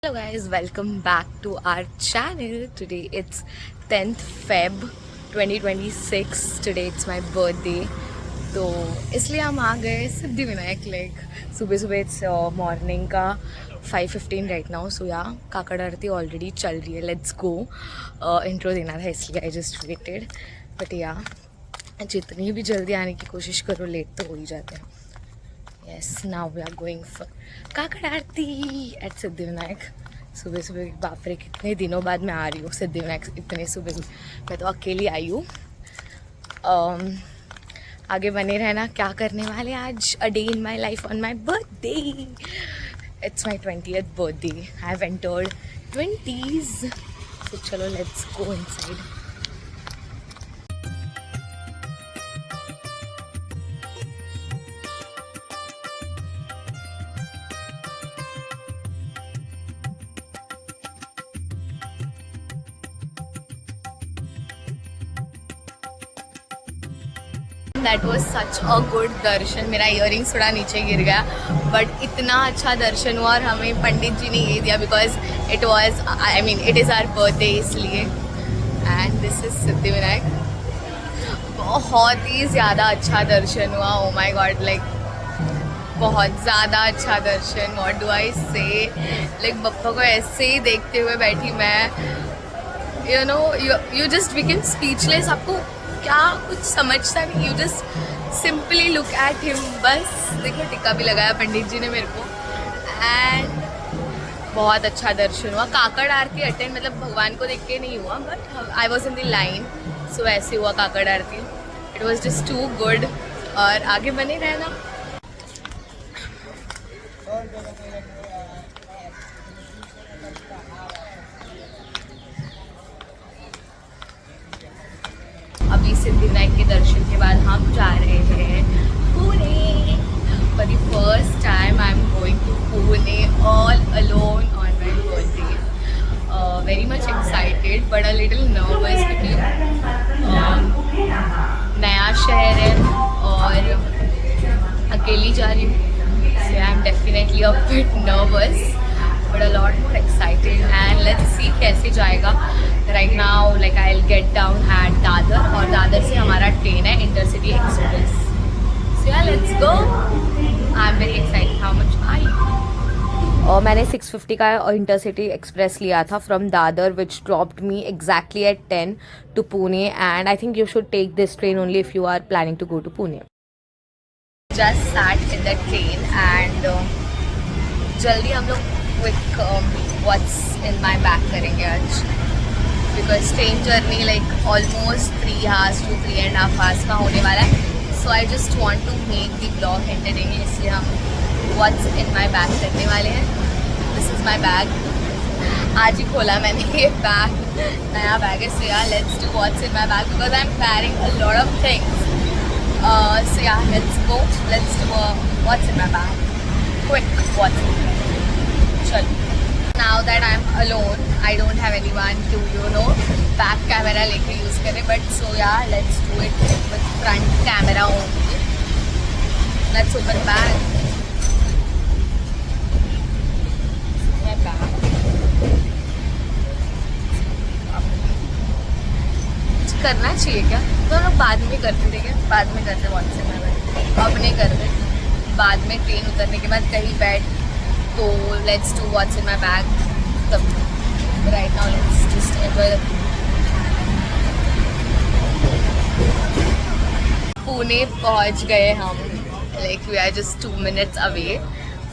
Hello guys, welcome back to our channel. Today it's 10th Feb 2026. Today it's my birthday. तो इसलिए हम आ गए Siddhivinayak lake. सुबह सुबह इट्स मॉर्निंग का 5:15 राइट नाउ. सो या काकड़ आरती ऑलरेडी चल रही है. Let's go. इंट्रो देना था इसलिए आई जस्ट वेटेड. बट या जितनी भी जल्दी आने की कोशिश करो लेट तो हो ही जाते हैं. Yes, now we are going for Kakar Aarti at Siddhivinayak. सुबह सुबह बाप रे कितने दिनों बाद मैं आ रही हूँ सिद्धिविनायक इतने सुबह. मैं तो अकेली आई हूँ. आगे बने रहना. क्या करने वाले आज a day in my life on my birthday. It's my 20th birthday. I have entered 20s. तो चलो let's go inside. That was such a good darshan. मेरा इयरिंग्स थोड़ा नीचे गिर गया बट इतना अच्छा दर्शन हुआ. और हमें पंडित जी ने ये दिया because it was it is our birthday इसलिए. And this is Siddhivinayak. बहुत ही ज़्यादा अच्छा दर्शन हुआ. ओ माई गॉड, लाइक बहुत ज़्यादा अच्छा दर्शन. व्हाट डू आई से. लाइक बप्पा को ऐसे ही देखते हुए बैठी मैं. You just become speechless. आपको क्या कुछ समझता नहीं. You just simply look at him. बस देखो टिक्का भी लगाया पंडित जी ने मेरे को. एंड बहुत अच्छा दर्शन हुआ. काकड़ आरती अटेंड मतलब भगवान को देख के नहीं हुआ but I was in the line. So ऐसे हुआ Kakad Aarti. It was just too good. और आगे बने रहना. अभी सिद्धिविनायक के दर्शन के बाद हम जा रहे हैं Pune. For the first time I am going to Pune all alone on my birthday. Very much excited but a little nervous क्योंकि नया शहर है और अकेली जा रही हूँ. So I am definitely a bit nervous but a lot more excited and let's see कैसे जाएगा. right now like I'll get down at Dadar और दादर से हमारा ट्रेन है intercity express. so yeah let's go. I'm very excited. how much are you? और मैंने 6:50 का intercity express लिया था from Dadar which dropped me exactly at 10 to Pune. And I think you should take this train only if you are planning to go to Pune. just sat in the train and जल्दी हम लोग quick what's in my bag करेंगे आज because train journey like almost 3 hours to 3.5 hours का होने वाला है. So I just want to make the blog entertaining इसलिए हम व्हाट्स इन माई बैग करने वाले हैं. This is my bag. आज ही खोला मैंने ये बैग. नया बैग है. So yeah let's do what's in my bag because I am carrying a lot of things. So yeah let's go. Let's do what's in my bag. Quick what's. Now that I'm alone, I don't have anyone to back camera लेके use करे. But so yeah, let's do it with front camera only. Let's open bag. My bag. कुछ करना चाहिए क्या? तो हम लोग बाद में करते थे क्या? बाद में करते WhatsApp में. अब नहीं करते. बाद में ट्रेन उतरने के बाद कहीं बैठ तो let's do what's in my bag. Right now let's just enjoy the Pune पहुंच गए हम. Like we are just 2 minutes away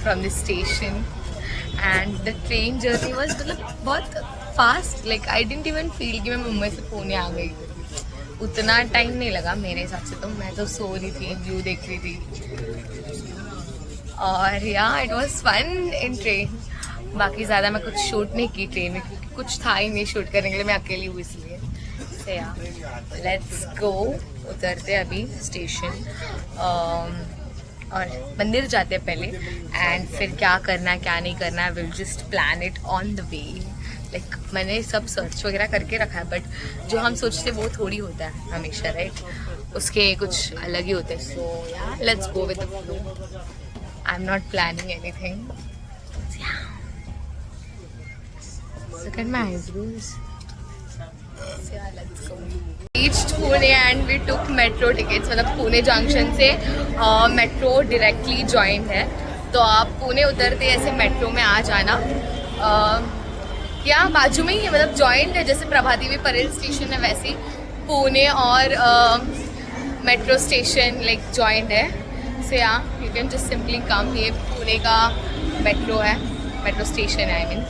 from the station and the train journey was मतलब बहुत fast. Like I didn't even feel कि मैं मुंबई से पुणे आ गई. उतना टाइम नहीं लगा मेरे हिसाब से. तो मैं तो सो रही थी, व्यू देख रही थी. और या it was fun in train. बाकी ज़्यादा मैं कुछ शूट नहीं की ट्रेन में क्योंकि कुछ था ही नहीं शूट करने के लिए. मैं अकेली हूँ इसलिए. से या लेट्स गो. उतरते अभी स्टेशन और मंदिर जाते हैं पहले. एंड फिर क्या करना है क्या नहीं करना है will just plan it on the way. Like मैंने सब सर्च वगैरह करके रखा है बट जो हम सोचते वो थोड़ी होता है हमेशा. राइट, उसके कुछ अलग ही होते हैं. सो yeah let's go with the flow. I'm not planning anything. Yeah. Look at my eyebrows. So yeah, let's go. Reached Pune and we took metro tickets. मतलब पुणे जंक्शन से मेट्रो डायरेक्टली ज्वाइन है, तो आप पुणे उतरते ऐसे मेट्रो में आ जाना। यहाँ बाजू में ही है, मतलब ज्वाइंट है, जैसे प्रभादेवी परेल स्टेशन है वैसे पुणे और मेट्रो स्टेशन लाइक ज्वाइंट है। सो यहाँ यू कैन जस्ट सिंपली कम। ये पुणे का मेट्रो है, मेट्रो स्टेशन है आई मीन।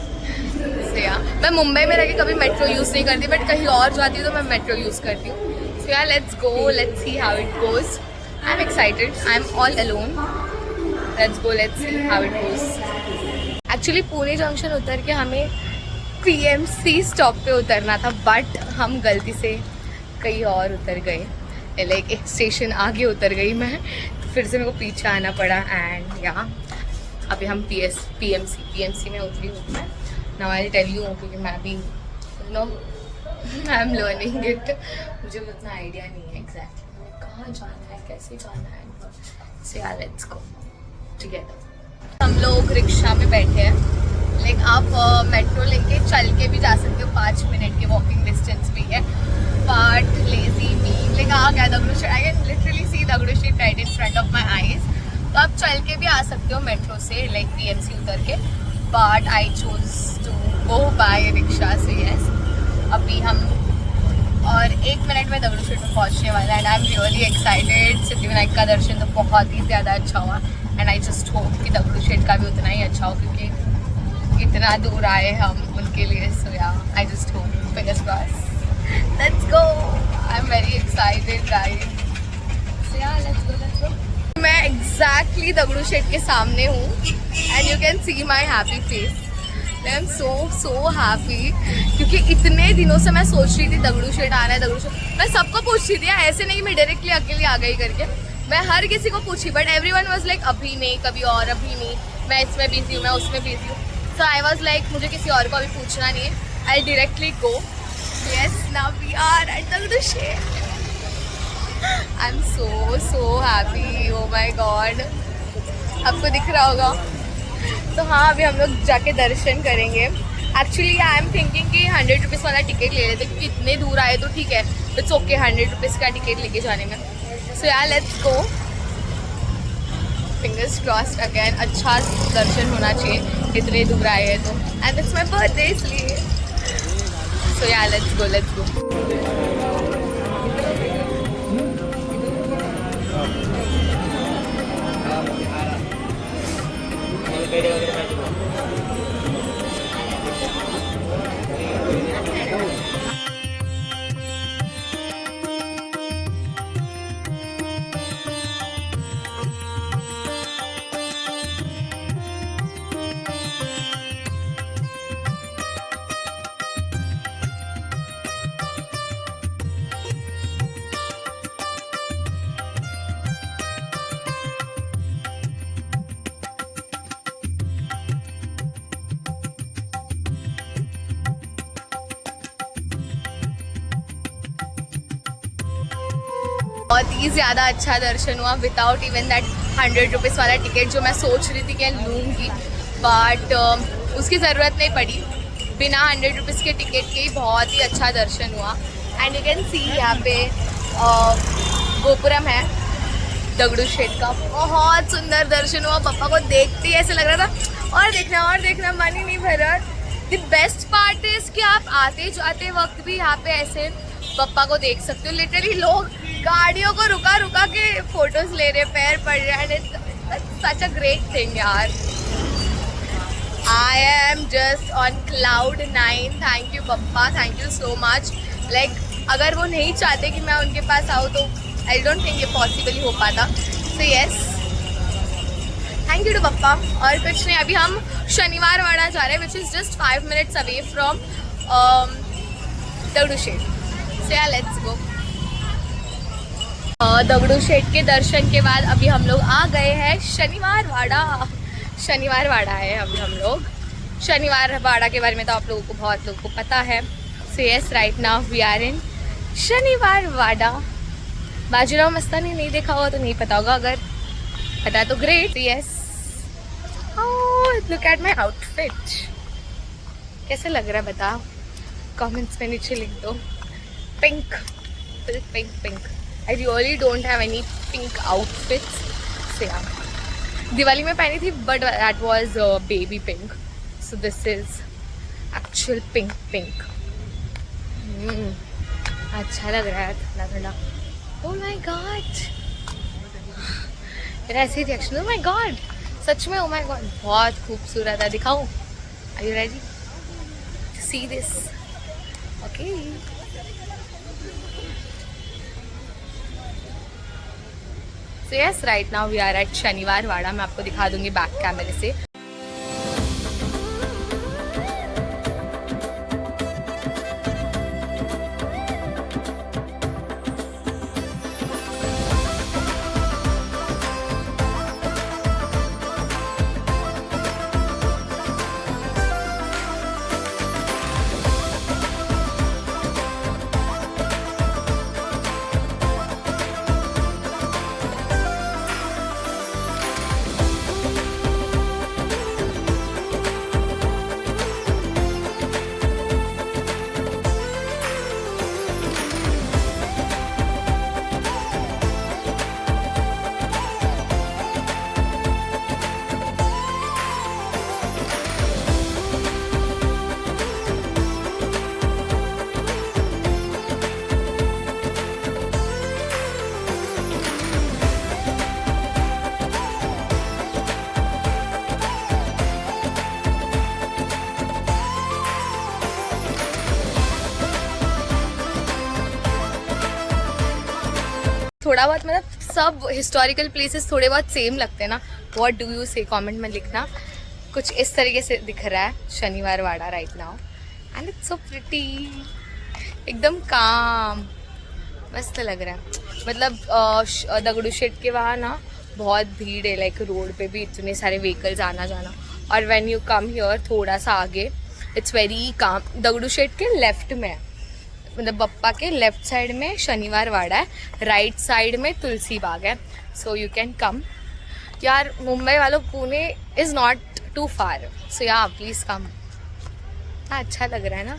सो यहाँ मैं मुंबई में रह के कभी मेट्रो यूज़ नहीं करती, बट कहीं और जाती हूँ तो मैं मेट्रो यूज़ करती हूँ। सो यार let's go, let's see how it goes. I am excited, I am all alone. Let's go, let's see how it goes. Actually Pune junction उतर के हमें PMC स्टॉप पे उतरना था, बट हम गलती से कहीं और उतर गए, लाइक एक स्टेशन आगे उतर गई मैं, तो फिर से मेरे को पीछे आना पड़ा। एंड यहाँ अभी हम PMC में उतरी हूँ मैं। नाउ आई टेल यू, क्योंकि मैं भी no I am learning it, मुझे उतना आइडिया नहीं है एग्जैक्टली कहाँ जाना है, कैसे जाना है। सो यार लेट्स गो टुगेदर। हम लोग रिक्शा में बैठे हैं, लाइक आप मेट्रो लेके चल के भी जा सकते हो, 5 मिनट के वॉकिंग डिस्टेंस भी है, बट लेजी मी लाइक आ गया Dagdu street. I can literally see Dagdu street right in front of my eyes. तो आप चल के भी आ सकते हो मेट्रो से, लाइक PMC उतर के, but I choose to go by rickshaw से। यस, अभी हम और 1 मिनट में दगड़ू स्ट्रीट में पहुँचने वाला है। And I am really excited. Siddhivinayak का दर्शन तो बहुत ही ज़्यादा अच्छा हुआ, एंड आई जस्ट होप कि दगड़ू स्ट्रीट का भी उतना ही अच्छा हो, क्योंकि इतना दूर आए हम उनके लिए। So yeah I just hope, fingers crossed. Let's go, I am very excited guys. So yeah let's गो। मैं एग्जैक्टली दगड़ू स्ट्रीट के सामने हूँ, and you can see my happy face. I am so happy, क्योंकि इतने दिनों से मैं सोच रही थी दगड़ू स्ट्रीट आना है, दगड़ू स्ट्रीट। मैं सबको पूछ रही थी, ऐसे नहीं मैं डायरेक्टली अकेले आ गई करके, मैं हर किसी को पूछी, बट एवरीवन वाज लाइक अभी नहीं, कभी और, अभी नहीं, मैं इसमें बिजी हूँ, मैं उसमें बिजी हूँ। सो आई वाज लाइक मुझे किसी और को अभी पूछना नहीं है, I directly go. Yes, now we are at Dagdu street. I am so happy, oh my God. आपको दिख रहा होगा। तो हाँ, अभी हम लोग जाके दर्शन करेंगे। एक्चुअली आई एम थिंकिंग कि 100 रुपीज़ वाला टिकट ले लेते, क्योंकि इतने दूर आए तो ठीक है, इट्स ओके 100 रुपीज़ का टिकट लेके जाने में। सो यार let's go, fingers crossed again. अच्छा दर्शन होना चाहिए, इतने दूर आए हैं तो, एंड इट्स माई बर्थडे इसलिए। सो यार लेट्स गो। बहुत ही ज़्यादा अच्छा दर्शन हुआ, विदाउट इवन दैट 100 रुपीज़ वाला टिकट जो मैं सोच रही थी कि लूँगी, बट उसकी ज़रूरत नहीं पड़ी। बिना 100 रुपीज़ के टिकट के ही बहुत ही अच्छा दर्शन हुआ। एंड यू कैन सी यहाँ पे गोपुरम है दगड़ू स्ट्रीट का, बहुत सुंदर दर्शन हुआ। पापा को देखते ही ऐसे लग रहा था और देखना मन ही नहीं भरा। द बेस्ट पार्ट इज कि आप आते जाते वक्त भी यहाँ पे ऐसे पापा को देख सकते हो। लिटरली लोग गाड़ियों को रुका के फोटोज ले रहे, पैर पड़ रहे हैं, and it's such a great thing यार। I am just on cloud 9। Thank you पप्पा, thank you so much. Like अगर वो नहीं चाहते कि मैं उनके पास आऊँ तो आई डोंट थिंक ये पॉसिबल ही हो पाता। So yes, thank you too पप्पा। और कुछ नहीं, अभी हम शनिवार वाड़ा जा रहे हैं, which is just 5 minutes away from Dagdu street. So yeah let's go. Dagdu street के दर्शन के बाद अभी हम लोग आ गए हैं शनिवार वाड़ा है अभी हम लोग। शनिवार वाड़ा के बारे में तो आप लोगों को बहुत लोगों को पता है। So yes, right now we are in Shaniwar Wada. Bajirao Mastani नहीं देखा होगा तो नहीं पता होगा, अगर पता तो great. Yes, look at my outfit, कैसे लग रहा है बता, कमेंट्स में नीचे लिख दो. Pink, pink pink. I really don't have any pink outfits. So yeah, Diwali में पहनी थी but that was baby pink. So this is actual pink pink. अच्छा लग रहा है, ठंडा ठंडा. ओह माय गॉड, मेरा ऐसे रिएक्शन. ओह माय गॉड, सच में. ओह माय गॉड, बहुत खूबसूरत है. दिखाऊं? Are you ready to see this? Okay. So yes, right now we are at Shaniwar Wada. मैं आपको दिखा दूंगी बैक कैमरे से. थोड़ा बहुत मतलब सब हिस्टोरिकल प्लेसेस थोड़े बहुत सेम लगते हैं ना. व्हाट डू यू से, कमेंट में लिखना. कुछ इस तरीके से दिख रहा है Shaniwar Wada right now. And it's so pretty, एकदम काम, मस्त लग रहा है. मतलब दगड़ू शेट के वहाँ ना बहुत भीड़ है. लाइक रोड पे भी इतने सारे व्हीकल्स आना जाना. और व्हेन यू कम हियर थोड़ा सा आगे, इट्स वेरी काम. दगड़ू शेट के लेफ्ट में, मतलब बप्पा के लेफ्ट साइड में शनिवार वाड़ा है, राइट साइड में तुलसी बाग है. So you can come. यार मुंबई वालों, पुणे इज़ नॉट टू फार. सो या प्लीज़ कम. हाँ, अच्छा लग रहा है ना.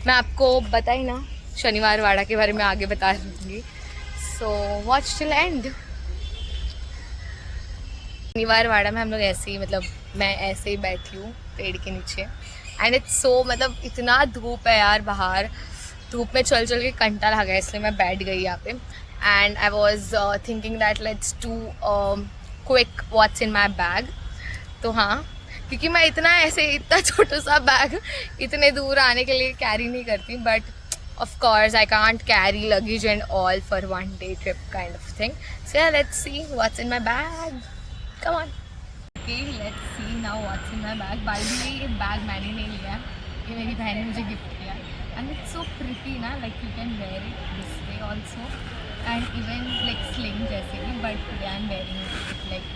मैं आपको बताई ना शनिवार वाड़ा के बारे में आगे बता दूँगी. So watch till and. शनिवार वाड़ा में हम लोग ऐसे ही, मतलब मैं ऐसे ही बैठी हूँ पेड़ के नीचे. एंड इट्स सो, मतलब इतना धूप है यार बाहर. धूप में चल चल के कंटा लगा गया, इसलिए मैं बैठ गई यहाँ पे. And I was thinking that let's do quick what's in my bag. तो हाँ, क्योंकि मैं इतना छोटा सा बैग इतने दूर आने के लिए कैरी नहीं करती. But of course I can't carry luggage and all for one day trip kind of thing. So let's see what's in my bag. Come on. Okay, let's see now what's in my bag. By the way, ये bag मैंने नहीं लिया, ये मेरी बहन ने मुझे gift किया. And it's so pretty na, like you can wear it this way also, and even like sling जैसे भी. But today I'm wearing it like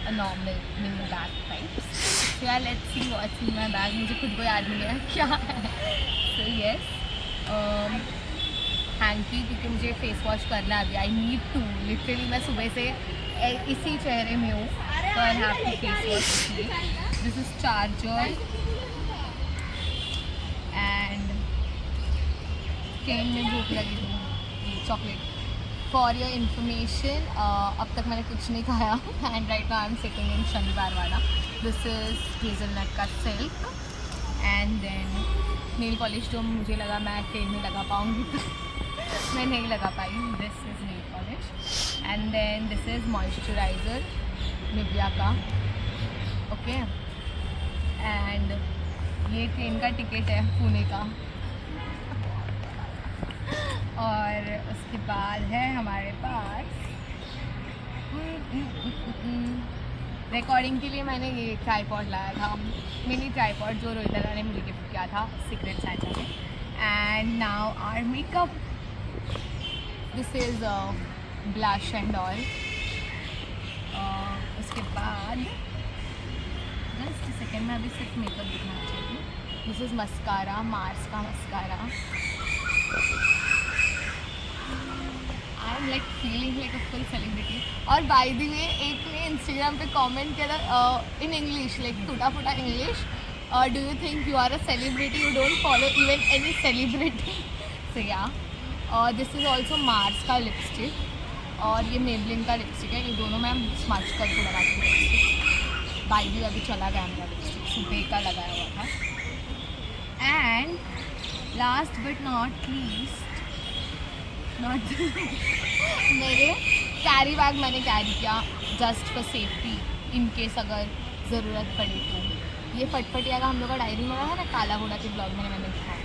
a normal mini bag type. So yeah, let's see what's in my bag. मुझे खुद को याद नहीं है क्या है. So yes, hanky, क्योंकि मुझे फेस वॉश करना है अभी. I need to, literally मैं सुबह से इसी चेहरे में हूँ, तो I have to face wash इसलिए. This is charger and train में भूख लगी थी, चॉकलेट. फॉर योर इन्फॉर्मेशन, अब तक मैंने कुछ नहीं खाया. And right now I am sitting in Shaniwar Wada. This is hazelnut का silk. And then nail polish, जो मुझे लगा मैं ट्रेन में लगा पाऊँगी तो मैं नहीं लगा पाई. This is nail polish. And then this is moisturiser Nivea का. ओके. एंड ये ट्रेन का टिकट है पुणे का. और उसके बाद है हमारे पास रिकॉर्डिंग के लिए मैंने ये ट्राईपॉड लाया था, मिनी ट्राईपॉड, जो रोहिता ने मुझे गिफ्ट किया था सीक्रेट सैंटा में. And now our makeup. This is blush and all. उसके बाद जस्ट सेकेंड में अभी सिर्फ मेकअप दिखना चाहिए. दिस इज़ मस्कारा, मार्स का mascara. I am like feeling like a full celebrity. और बाय द वे, एक ने इंस्टाग्राम पे कमेंट किया था इन इंग्लिश, लाइक टूटा फूटा English. or do you think you are a celebrity? You don't follow even any celebrity. So yeah, this is also Mars का lipstick और ये Maybelline का लिपस्टिक है. ये दोनों मैं स्मच करके लगाती हूँ लिपस्टिक. बाई भी अभी चला गया मेरा लिपस्टिक, सुबह का लगाया हुआ था. And last but not least, not मेरे कैरी बैग मैंने कैरी किया just for safety in case अगर ज़रूरत पड़े तो. ये फटफटिया का हम लोग का डायरी में रहा है ना, काला घोड़ा के ब्लॉग में मैंने दिखाया.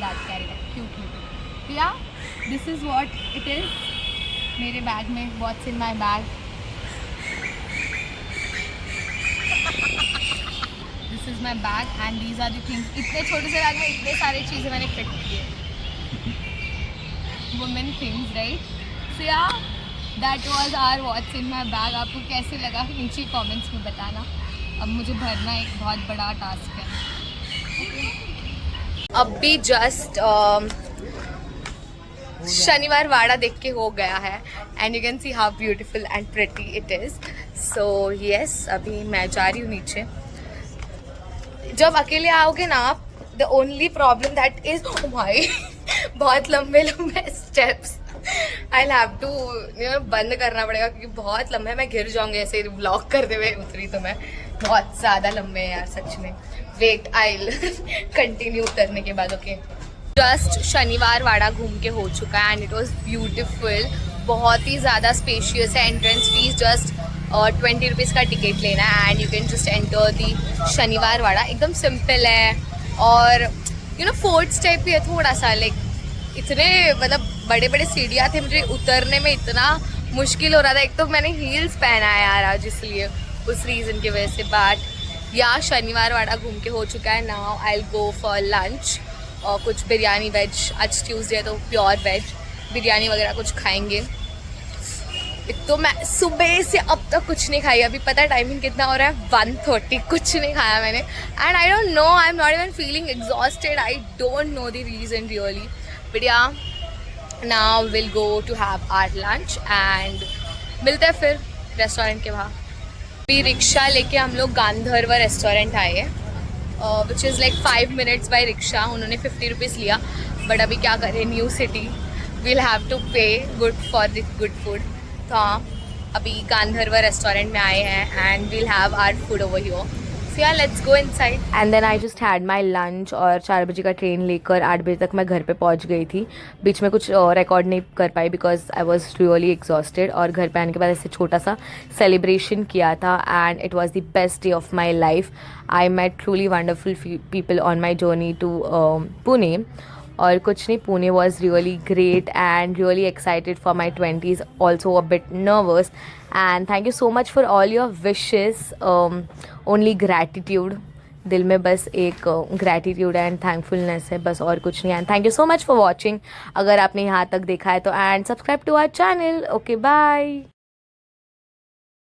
That carry bag cute cute. Yeah this is what it is. मेरे बैग में what's in my bag. This is my bag and these are the things. इतने छोटे से बैग में इतने सारी चीज़ें मैंने फिट किए. Women things right. So yeah that was our what's in my bag. आपको कैसे लगा नीचे कमेंट्स में बताना. अब मुझे भरना एक बहुत बड़ा टास्क है. अब भी जस्ट शनिवार वाड़ा देख के हो गया है and you can see how beautiful and pretty it is. So yes, अभी मैं जा रही हूँ नीचे. जब अकेले आओगे ना आप, the only problem that is my बहुत लंबे लंबे स्टेप्स. आई हैव टू बंद करना पड़ेगा क्योंकि बहुत लंबे है. मैं गिर जाऊंगी ऐसे व्लॉग करते हुए उतरी तो. मैं बहुत ज़्यादा लंबे हैं यार सच में. वेट आई कंटिन्यू उतरने के बाद. ओके, जस्ट शनिवार वाड़ा घूम के हो चुका है एंड इट वॉज ब्यूटिफुल. बहुत ही ज़्यादा स्पेशियस है. एंट्रेंस फीस जस्ट 20 रुपीज़ का टिकट लेना है and you can just enter the शनिवार वाड़ा. एकदम सिंपल है और यू नो फोर्ट्स टाइप भी है थोड़ा सा. लाइक इतने मतलब बड़े बड़े सीढ़ियाँ थे, मुझे उतरने में इतना मुश्किल हो रहा था. एक तो मैंने हील्स पहना है यार आज, इसलिए उस रीज़न की वजह से. बट या शनिवार वाड़ा घूम के हो चुका है. Now I will go for lunch और कुछ बिरयानी वेज. आज ट्यूसडे तो प्योर वेज बिरयानी वगैरह कुछ खाएंगे. एक तो मैं सुबह से अब तक कुछ नहीं खाई. अभी पता है टाइमिंग कितना हो रहा है, 1:30. कुछ नहीं खाया मैंने and I don't know, I am not even feeling exhausted. I don't know the reason really. But yeah now will go to have our lunch and मिलते हैं फिर रेस्टोरेंट के बाहर. अभी रिक्शा लेके हम लोग गांधर्व रेस्टोरेंट आए हैं which is like 5 minutes by rickshaw. उन्होंने 50 रुपीज़ लिया. बट अभी क्या करें, new city, we'll have to pay good for the good food. तो हाँ, अभी गांधर्व रेस्टोरेंट में आए हैं and we'll have our food over here. So yeah let's go inside. And then I just had my lunch और 4 बजे का train लेकर 8 बजे तक मैं घर पे पहुंच गई थी. बीच में कुछ रिकॉर्ड नहीं कर पाई because I was really exhausted. और घर पे आने के बाद ऐसे छोटा सा सेलिब्रेशन किया था and it was the best day of my life. I met truly wonderful people on my journey to Pune. और कुछ नहीं, Pune was really great and really excited for my 20s. Also a bit nervous and thank you so much for all your wishes. Only gratitude. दिल में बस एक gratitude and thankfulness है, बस और कुछ नहीं. And thank you so much for watching. अगर आपने यहाँ तक देखा है तो and subscribe to our channel. Okay bye.